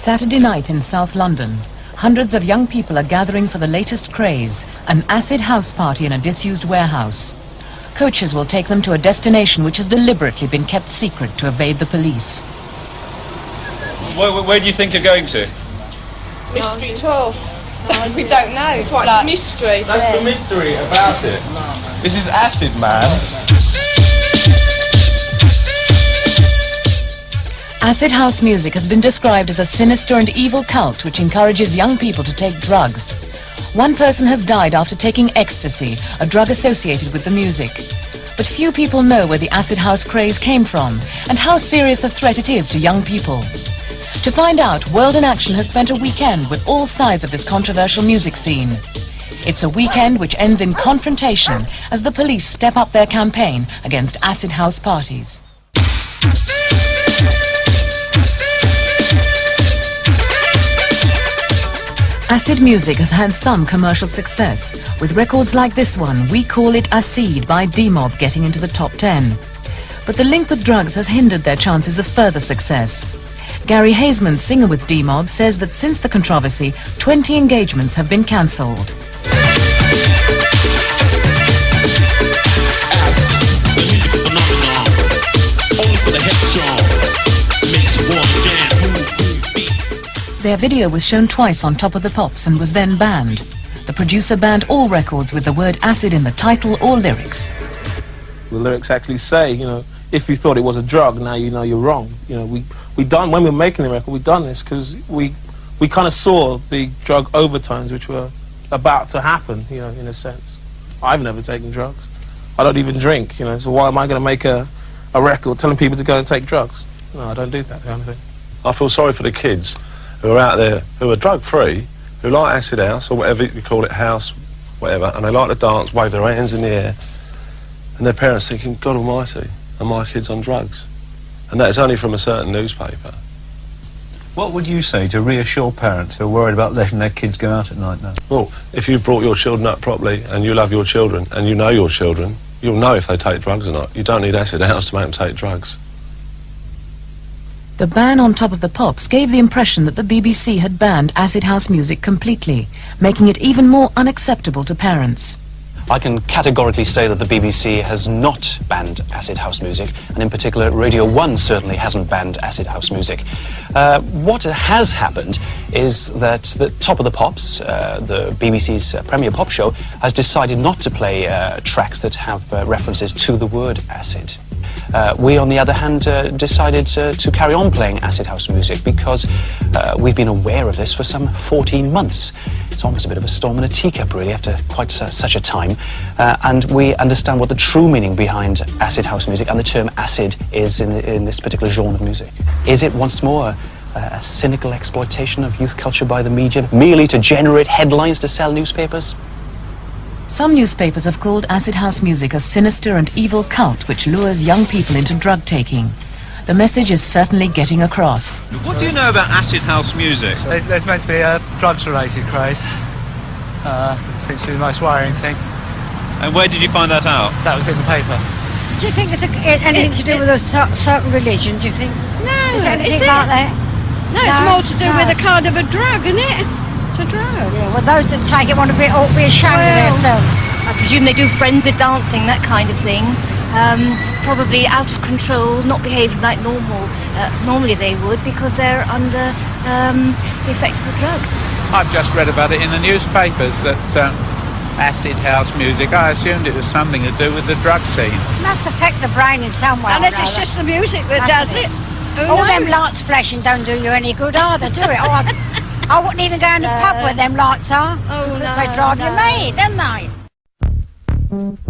Saturday night in South London, hundreds of young people are gathering for the latest craze, an acid house party in a disused warehouse. Coaches will take them to a destination which has deliberately been kept secret to evade the police. Where do you think you're going to? Mystery tour. We don't know. It's what's a mystery. That's the mystery about it. This is acid, man. Acid house music has been described as a sinister and evil cult which encourages young people to take drugs. One person has died after taking ecstasy, a drug associated with the music. But few people know where the acid house craze came from and how serious a threat it is to young people. To find out, World in Action has spent a weekend with all sides of this controversial music scene. It's a weekend which ends in confrontation as the police step up their campaign against acid house parties. Acid music has had some commercial success, with records like this one, We Call It Acid by D-Mob, getting into the top 10. But the link with drugs has hindered their chances of further success. Gary Haseman, singer with D-Mob, says that since the controversy, 20 engagements have been cancelled. Their video was shown twice on Top of the Pops and was then banned. The producer banned all records with the word acid in the title or lyrics. The lyrics actually say, you know, if you thought it was a drug, now you know you're wrong. You know, when we were making the record, we done this because we kind of saw the drug overtones which were about to happen, you know, in a sense. I've never taken drugs. I don't even drink, you know, so why am I going to make a record telling people to go and take drugs? No, I don't do that kind of thing. I feel sorry for the kids who are out there, who are drug-free, who like acid house, or whatever you call it, house, whatever, and they like to dance, wave their hands in the air, and their parents thinking, God almighty, are my kids on drugs? And that is only from a certain newspaper. What would you say to reassure parents who are worried about letting their kids go out at night now? Well, if you've brought your children up properly, and you love your children, and you know your children, you'll know if they take drugs or not. You don't need acid house to make them take drugs. The ban on Top of the Pops gave the impression that the BBC had banned acid house music completely, making it even more unacceptable to parents. I can categorically say that the BBC has not banned acid house music, and in particular Radio 1 certainly hasn't banned acid house music. What has happened is that the Top of the Pops, the BBC's premier pop show, has decided not to play tracks that have references to the word acid. We, on the other hand, decided to carry on playing acid house music because we've been aware of this for some 14 months. It's almost a bit of a storm in a teacup, really, after quite such a time. And we understand what the true meaning behind acid house music and the term acid is in this particular genre of music. Is it once more a cynical exploitation of youth culture by the media, merely to generate headlines to sell newspapers? Some newspapers have called acid house music a sinister and evil cult which lures young people into drug taking. The message is certainly getting across. What do you know about acid house music? There's meant to be a drugs-related craze. Seems to be the most worrying thing. And where did you find that out? That was in the paper. Do you think it's anything to do with a certain religion, do you think? No, is it anything like that? No, it's more to do with a kind of a drug, isn't it? It's a drug. Yeah, well, those that take it want to be ashamed of themselves. I presume they do frenzied dancing, that kind of thing. Probably out of control, not behaving like normally they would because they're under the effects of the drug. I've just read about it in the newspapers that acid house music, I assumed it was something to do with the drug scene. It must affect the brain in some way. Unless it's just the music that does it. All them lights flashing don't do you any good either, do it? I wouldn't even go in the pub where them lights are. Oh, no, they drive you mad, don't they?